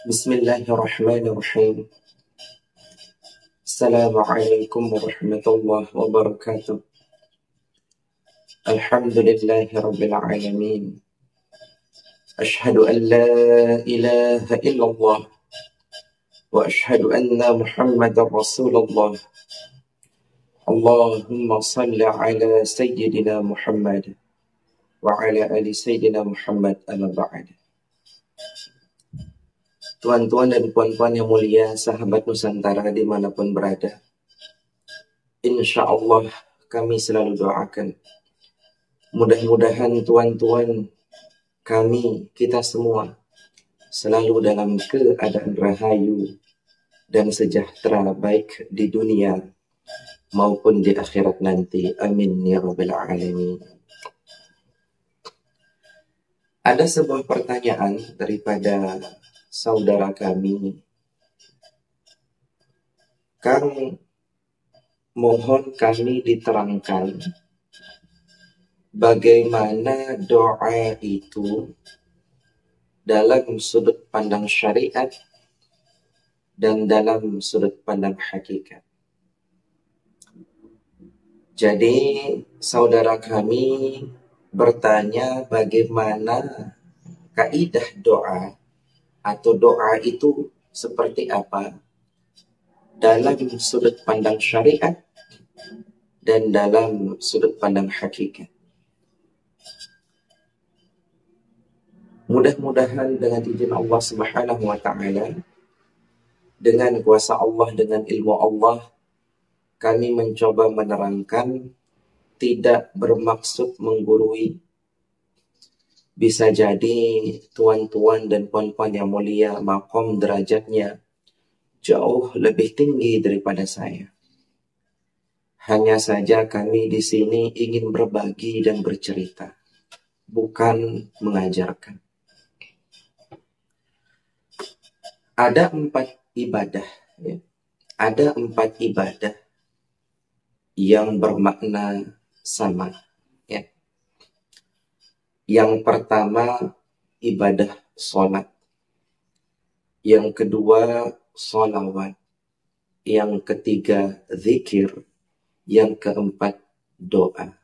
Bismillahirrahmanirrahim. Assalamualaikum warahmatullahi wabarakatuh. Alhamdulillahi rabbil alamin. Ashhadu an la ilaha illallah wa ashhadu anna Muhammadar Rasulullah. Allahumma salli ala sayyidina Muhammad wa ala ali sayyidina Muhammad, amma ba'd. Tuan-tuan dan puan-puan yang mulia, sahabat Nusantara dimanapun berada, insya Allah kami selalu doakan, mudah-mudahan tuan-tuan kami, kita semua selalu dalam keadaan rahayu dan sejahtera, baik di dunia maupun di akhirat nanti. Amin ya rabbal alamin. Ada sebuah pertanyaan daripada saudara kami, Kang, mohon kami diterangkan bagaimana doa itu dalam sudut pandang syariat dan dalam sudut pandang hakikat. Jadi saudara kami bertanya bagaimana kaidah doa atau doa itu seperti apa dalam sudut pandang syariat dan dalam sudut pandang hakikat. Mudah-mudahan dengan izin Allah Subhanahu wa Ta'ala, dengan kuasa Allah, dengan ilmu Allah, kami mencoba menerangkan, tidak bermaksud menggurui. Bisa jadi tuan-tuan dan puan-puan yang mulia maqam derajatnya jauh lebih tinggi daripada saya. Hanya saja kami di sini ingin berbagi dan bercerita, bukan mengajarkan. Ada 4 ibadah, ya. Ada 4 ibadah yang bermakna sama. Yang pertama ibadah sholat, yang kedua sholawat, yang ketiga zikir, yang keempat doa.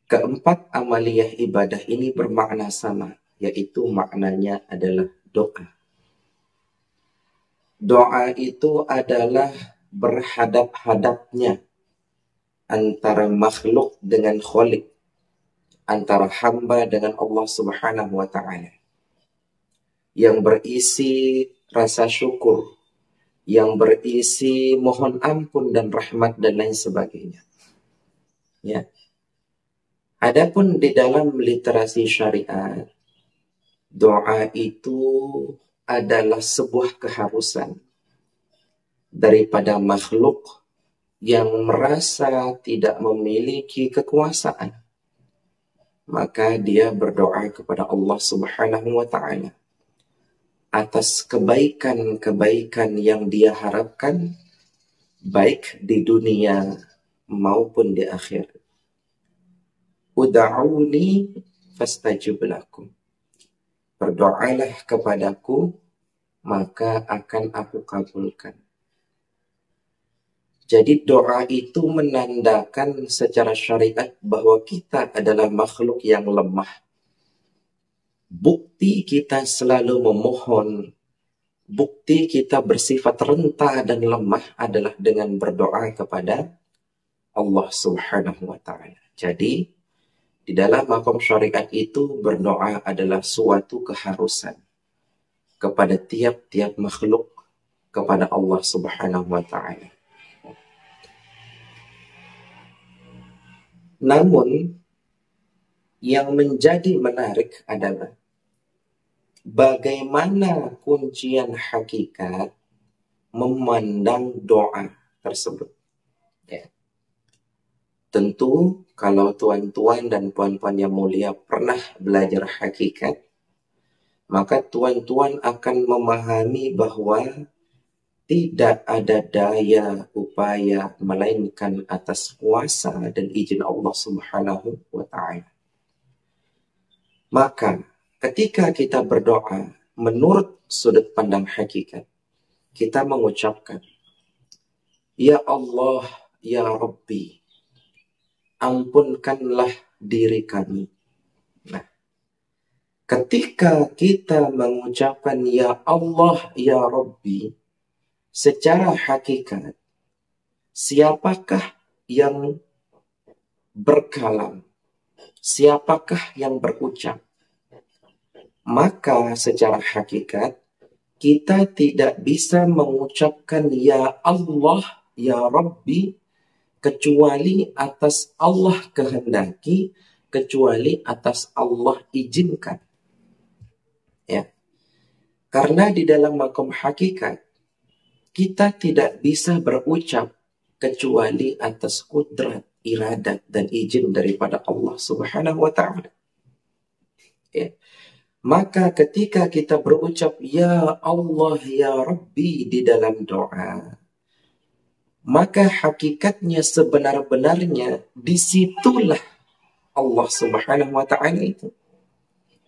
Keempat amaliyah ibadah ini bermakna sama, yaitu maknanya adalah doa. Doa itu adalah berhadap-hadapnya antara makhluk dengan khalik, antara hamba dengan Allah Subhanahu wa Ta'ala, yang berisi rasa syukur, yang berisi mohon ampun dan rahmat dan lain sebagainya. Ya. Adapun di dalam literasi syariat, doa itu adalah sebuah keharusan daripada makhluk yang merasa tidak memiliki kekuasaan. Maka dia berdoa kepada Allah Subhanahu wa Ta'ala atas kebaikan-kebaikan yang dia harapkan, baik di dunia maupun di akhirat. Ud'auni fastajib lakum. Berdoalah kepadaku, maka akan aku kabulkan. Jadi doa itu menandakan secara syariat bahwa kita adalah makhluk yang lemah. Bukti kita selalu memohon, bukti kita bersifat renta dan lemah adalah dengan berdoa kepada Allah Subhanahu wa Ta'ala. Jadi di dalam makom syariat itu berdoa adalah suatu keharusan kepada tiap-tiap makhluk, kepada Allah Subhanahu wa Ta'ala. Namun, yang menjadi menarik adalah bagaimana kuncian hakikat memandang doa tersebut. Ya. Tentu, kalau tuan-tuan dan puan-puan yang mulia pernah belajar hakikat, maka tuan-tuan akan memahami bahwa tidak ada daya upaya melainkan atas kuasa dan izin Allah Subhanahu wa Ta'ala. Maka ketika kita berdoa, menurut sudut pandang hakikat, kita mengucapkan, Ya Allah, Ya Rabbi, ampunkanlah diri kami. Nah, ketika kita mengucapkan Ya Allah, Ya Rabbi, secara hakikat, siapakah yang berkalam? Siapakah yang berucap? Maka secara hakikat, kita tidak bisa mengucapkan Ya Allah, Ya Rabbi, kecuali atas Allah kehendaki, kecuali atas Allah izinkan. Ya. Karena di dalam makom hakikat, kita tidak bisa berucap kecuali atas kudrat, iradat, dan izin daripada Allah Subhanahu wa Ta'ala. Ya. Maka ketika kita berucap Ya Allah, Ya Rabbi di dalam doa, maka hakikatnya sebenar-benarnya disitulah Allah Subhanahu wa Ta'ala itu.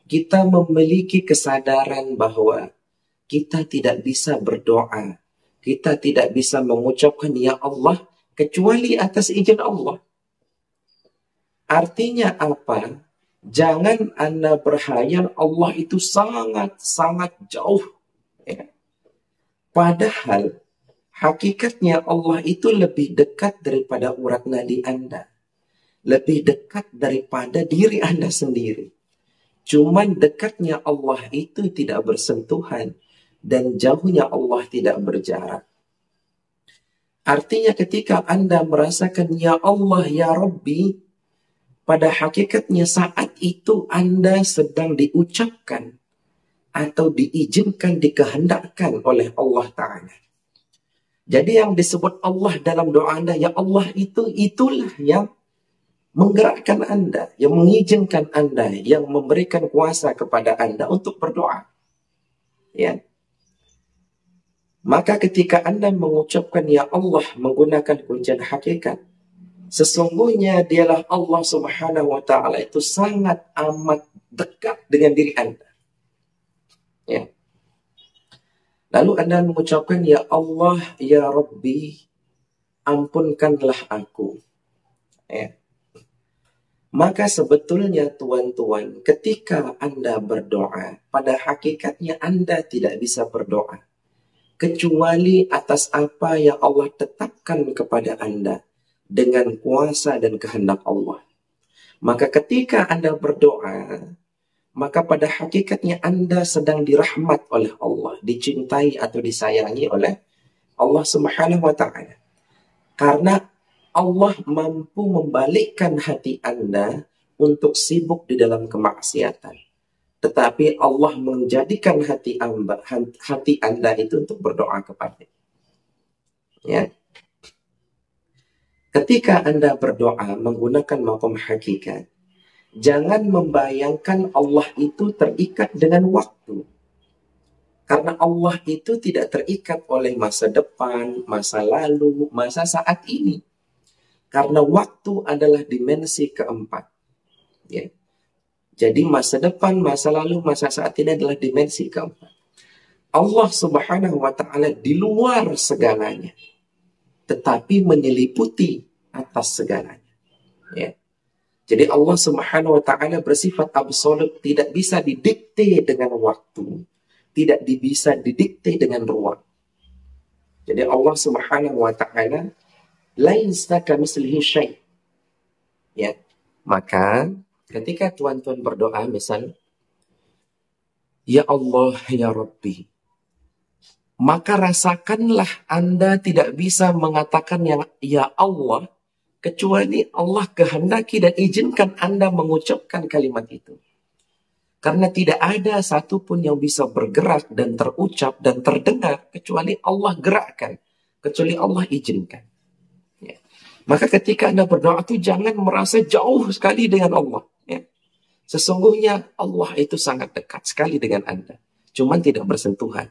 Kita memiliki kesadaran bahwa kita tidak bisa berdoa, kita tidak bisa mengucapkan Ya Allah kecuali atas izin Allah. Artinya apa? Jangan Anda berhayal Allah itu sangat-sangat jauh. Ya. Padahal hakikatnya Allah itu lebih dekat daripada urat nadi Anda. Lebih dekat daripada diri Anda sendiri. Cuman dekatnya Allah itu tidak bersentuhan dan jauhnya Allah tidak berjarak. Artinya ketika Anda merasakan Ya Allah, Ya Rabbi, pada hakikatnya saat itu Anda sedang diucapkan atau diizinkan, dikehendakkan oleh Allah Ta'ala. Jadi yang disebut Allah dalam doa Anda, Ya Allah itulah yang menggerakkan Anda, yang mengizinkan Anda, yang memberikan kuasa kepada Anda untuk berdoa. Ya. Maka ketika Anda mengucapkan Ya Allah menggunakan kuncian hakikat, sesungguhnya dialah Allah Subhanahu wa Ta'ala itu sangat amat dekat dengan diri Anda. Ya. Lalu Anda mengucapkan Ya Allah, Ya Rabbi, ampunkanlah aku. Ya. Maka sebetulnya tuan-tuan, ketika Anda berdoa, pada hakikatnya Anda tidak bisa berdoa kecuali atas apa yang Allah tetapkan kepada Anda dengan kuasa dan kehendak Allah. Maka ketika Anda berdoa, maka pada hakikatnya Anda sedang dirahmat oleh Allah, dicintai atau disayangi oleh Allah Subhanahu wa Ta'ala. Karena Allah mampu membalikkan hati Anda untuk sibuk di dalam kemaksiatan. Tetapi Allah menjadikan hati Anda itu untuk berdoa kepada. Ya. Ketika Anda berdoa menggunakan makom hakikat, jangan membayangkan Allah itu terikat dengan waktu. Karena Allah itu tidak terikat oleh masa depan, masa lalu, masa saat ini. Karena waktu adalah dimensi keempat. Ya. Jadi masa depan, masa lalu, masa saat ini adalah dimensi keempat. Allah Subhanahu wa Ta'ala di luar segalanya, tetapi menyeliputi atas segalanya. Ya. Jadi Allah Subhanahu wa Ta'ala bersifat absolut, tidak bisa didikte dengan waktu, tidak bisa didikte dengan ruang. Jadi Allah Subhanahu wa Ta'ala laisa kamitslihi syai'. Ya. Maka ketika tuan-tuan berdoa misal Ya Allah, Ya Rabbi, maka rasakanlah Anda tidak bisa mengatakan yang Ya Allah kecuali Allah kehendaki dan izinkan Anda mengucapkan kalimat itu. Karena tidak ada satupun yang bisa bergerak dan terucap dan terdengar kecuali Allah gerakkan, kecuali Allah izinkan. Ya. Maka ketika Anda berdoa itu jangan merasa jauh sekali dengan Allah. Ya. Sesungguhnya Allah itu sangat dekat sekali dengan Anda. Cuman tidak bersentuhan.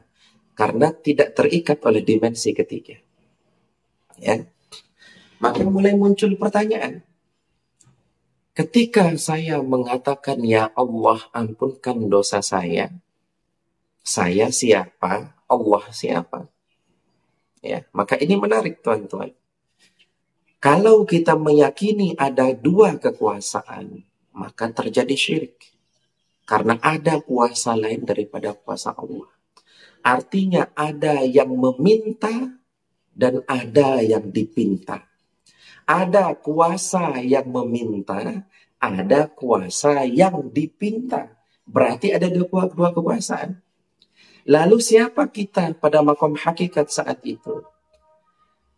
Karena tidak terikat oleh dimensi ketiga. Ya. Maka mulai muncul pertanyaan. Ketika saya mengatakan Ya Allah ampunkan dosa saya, Saya siapa, Allah siapa. Ya, maka ini menarik tuan-tuan. Kalau kita meyakini ada dua kekuasaan, maka terjadi syirik. Karena ada kuasa lain daripada kuasa Allah. Artinya ada yang meminta dan ada yang dipinta. Ada kuasa yang meminta, ada kuasa yang dipinta. Berarti ada dua kekuasaan. Lalu siapa kita pada makom hakikat saat itu?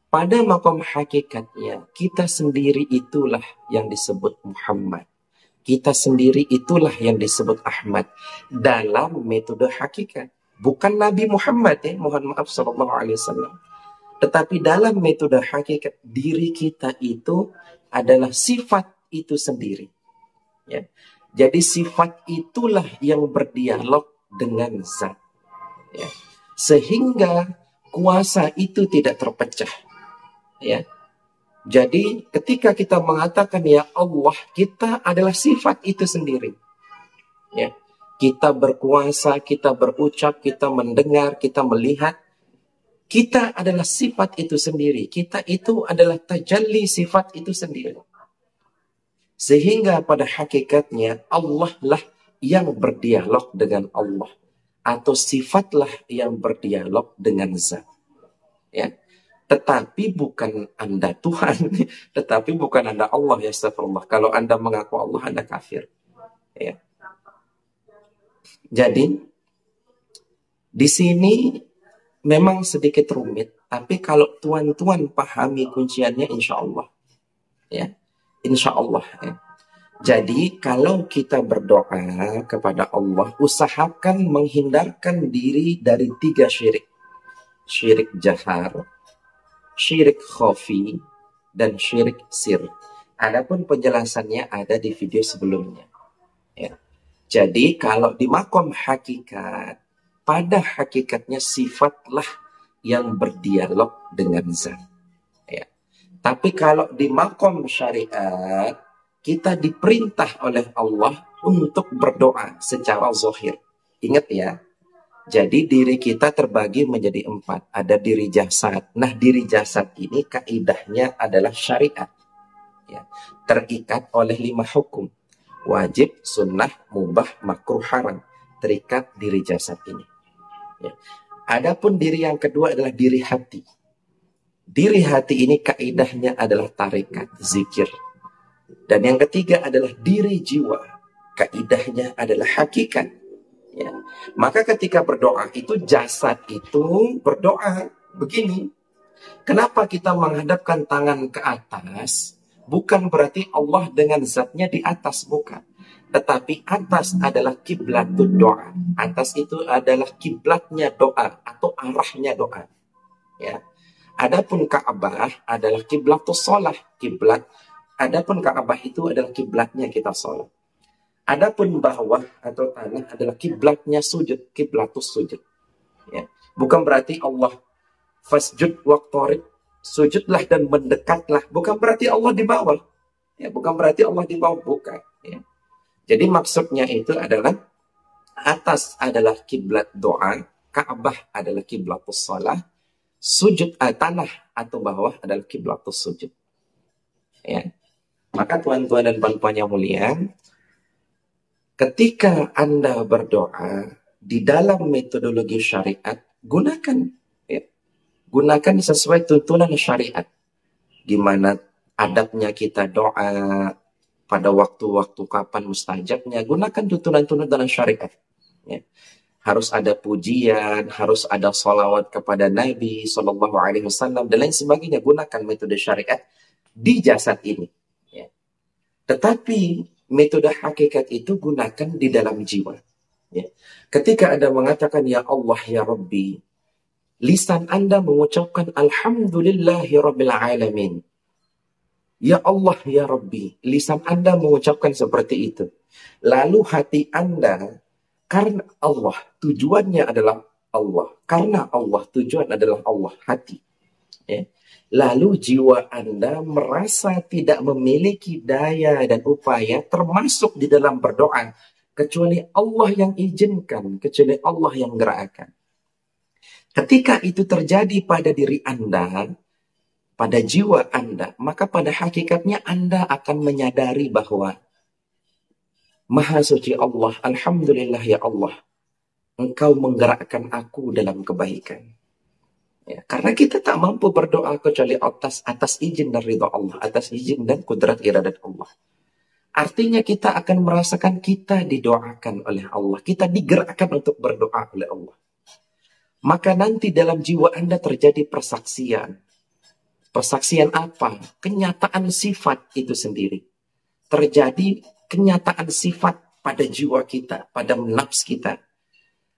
Pada makom hakikatnya, kita sendiri itulah yang disebut Muhammad. Kita sendiri itulah yang disebut Ahmad dalam metode hakikat. Bukan Nabi Muhammad ya, mohon maaf sallallahu alaihi wasallam. Tetapi dalam metode hakikat, diri kita itu adalah sifat itu sendiri. Ya. Jadi sifat itulah yang berdialog dengan zat. Ya. Sehingga kuasa itu tidak terpecah. Ya. Jadi ketika kita mengatakan ya Allah, kita adalah sifat itu sendiri. Ya. Kita berkuasa, kita berucap, kita mendengar, kita melihat. Kita adalah sifat itu sendiri. Kita itu adalah tajalli sifat itu sendiri. Sehingga pada hakikatnya Allah lah yang berdialog dengan Allah. Atau sifatlah yang berdialog dengan zat. Ya. Tetapi bukan Anda Tuhan, tetapi bukan Anda Allah, ya astagfirullah. Kalau Anda mengaku Allah, Anda kafir. Ya. Jadi, di sini memang sedikit rumit, tapi kalau tuan-tuan pahami kunciannya, insya Allah. Ya. Insya Allah. Ya. Jadi, kalau kita berdoa kepada Allah, usahakan menghindarkan diri dari 3 syirik. Syirik jahar, syirik khafi, dan syirik sir. Adapun penjelasannya ada di video sebelumnya. Ya. Jadi kalau di makom hakikat, pada hakikatnya sifatlah yang berdialog dengan zat. Ya. Tapi kalau di makom syariat, kita diperintah oleh Allah untuk berdoa secara zahir. Ingat ya. Jadi diri kita terbagi menjadi 4. Ada diri jasad. Nah, diri jasad ini kaidahnya adalah syariat. Ya. Terikat oleh 5 hukum. Wajib, sunnah, mubah, makruh, haram. Terikat diri jasad ini. Ya. Adapun diri yang kedua adalah diri hati. Diri hati ini kaidahnya adalah tarikat, zikir. Dan yang ketiga adalah diri jiwa. Kaidahnya adalah hakikat. Ya. Maka ketika berdoa itu jasad itu berdoa begini. Kenapa kita menghadapkan tangan ke atas? Bukan berarti Allah dengan zatnya di atas, bukan. Tetapi atas adalah kiblatul doa. Atas itu adalah kiblatnya doa atau arahnya doa. Ya. Adapun Ka'bah adalah kiblatus shalah, kiblat. Adapun Ka'bah itu adalah kiblatnya kita sholat. Adapun bawah atau tanah adalah kiblatnya sujud, kiblatus sujud. Ya. Bukan berarti Allah fasjud waqtarib, sujudlah dan mendekatlah. Bukan berarti Allah di bawah. Ya, bukan berarti Allah di bawah, bukan. Ya. Jadi maksudnya itu adalah atas adalah kiblat doa, Ka'bah adalah kiblatus shalah, sujud tanah atau bawah adalah kiblatus sujud. Ya. Maka tuan-tuan dan puan-puan yang mulia, ketika Anda berdoa di dalam metodologi syariat, gunakan ya. Gunakan sesuai tuntunan syariat. Gimana adabnya kita doa, pada waktu-waktu kapan mustajabnya, gunakan tuntunan-tuntunan syariat. Ya. Harus ada pujian, harus ada salawat kepada Nabi SAW, dan lain sebagainya. Gunakan metode syariat di jasad ini. Ya. Tetapi metode hakikat itu gunakan di dalam jiwa. Ya. Ketika Anda mengatakan ya Allah ya Rabbi, lisan Anda mengucapkan Alhamdulillahi Rabbil Alamin. Ya Allah ya Rabbi, lisan Anda mengucapkan seperti itu. Lalu hati Anda, karena Allah tujuannya adalah Allah. Karena Allah tujuan adalah Allah, hati. Ya. Lalu jiwa Anda merasa tidak memiliki daya dan upaya termasuk di dalam berdoa kecuali Allah yang izinkan, kecuali Allah yang gerakkan. Ketika itu terjadi pada diri Anda, pada jiwa Anda, maka pada hakikatnya Anda akan menyadari bahwa Maha Suci Allah, Alhamdulillah ya Allah, Engkau menggerakkan aku dalam kebaikan. Ya, karena kita tak mampu berdoa kecuali atas izin dan ridha Allah, atas izin dan kudrat iradat Allah. Artinya kita akan merasakan kita didoakan oleh Allah, kita digerakkan untuk berdoa oleh Allah. Maka nanti dalam jiwa Anda terjadi persaksian. Persaksian apa? Kenyataan sifat itu sendiri. Terjadi kenyataan sifat pada jiwa kita, pada nafs kita.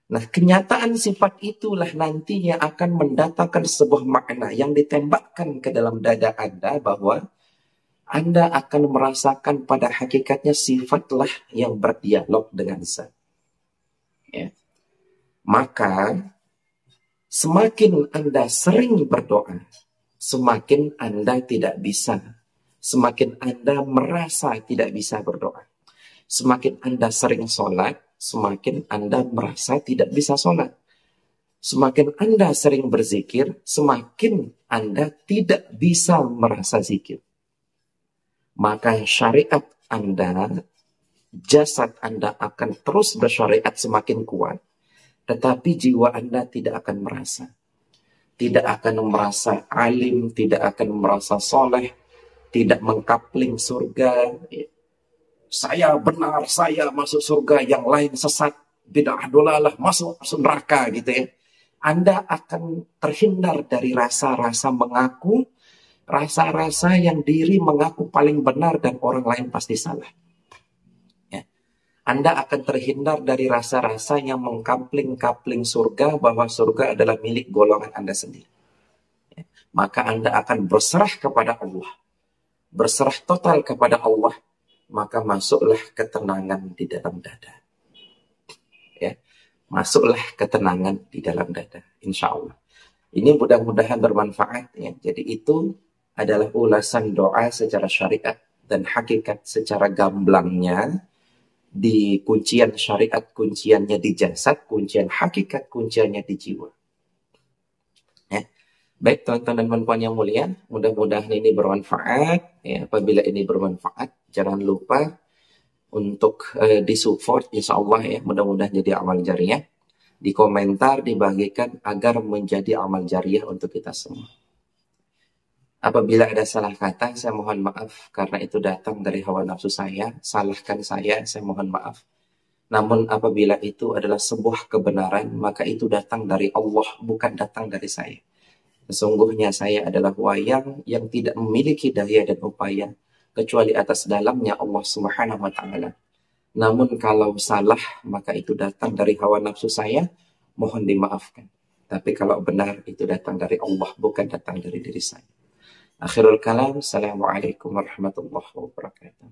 Nah, kenyataan sifat itulah nantinya akan mendatangkan sebuah makna yang ditembakkan ke dalam dada Anda bahwa Anda akan merasakan pada hakikatnya sifatlah yang berdialog dengan zat. Ya. Maka semakin Anda sering berdoa, semakin Anda tidak bisa. Semakin Anda merasa tidak bisa berdoa. Semakin Anda sering sholat, semakin Anda merasa tidak bisa sholat. Semakin Anda sering berzikir, semakin Anda tidak bisa merasa zikir. Maka syariat Anda, jasad Anda akan terus bersyariat semakin kuat. Tetapi jiwa Anda tidak akan merasa. Tidak akan merasa alim, tidak akan merasa soleh, tidak mengkapling surga. Saya benar, saya masuk surga, yang lain sesat, bid'ah dolalah, masuk neraka gitu ya. Anda akan terhindar dari rasa-rasa mengaku, rasa-rasa yang diri mengaku paling benar dan orang lain pasti salah. Ya. Anda akan terhindar dari rasa-rasa yang mengkapling-kapling surga bahwa surga adalah milik golongan Anda sendiri. Ya. Maka Anda akan berserah kepada Allah. Berserah total kepada Allah. Maka masuklah ketenangan di dalam dada. Ya, masuklah ketenangan di dalam dada, insya Allah. Ini mudah-mudahan bermanfaat. Ya. Jadi itu adalah ulasan doa secara syariat dan hakikat secara gamblangnya di kuncian syariat, kunciannya di jasad, kuncian hakikat, kunciannya di jiwa. Ya. Baik teman-teman dan perempuan yang mulia, mudah-mudahan ini bermanfaat. Ya, apabila ini bermanfaat, jangan lupa untuk disupport insya Allah ya, mudah-mudahan jadi amal jariah. Di komentar dibagikan agar menjadi amal jariah untuk kita semua. Apabila ada salah kata, saya mohon maaf karena itu datang dari hawa nafsu saya. Salahkan saya mohon maaf. Namun apabila itu adalah sebuah kebenaran, maka itu datang dari Allah, bukan datang dari saya. Sesungguhnya saya adalah wayang yang tidak memiliki daya dan upaya kecuali atas dalamnya Allah Subhanahu wa taala. Namun kalau salah maka itu datang dari hawa nafsu saya, mohon dimaafkan. Tapi kalau benar itu datang dari Allah, bukan datang dari diri saya. Akhirul kalam, assalamualaikum warahmatullahi wabarakatuh.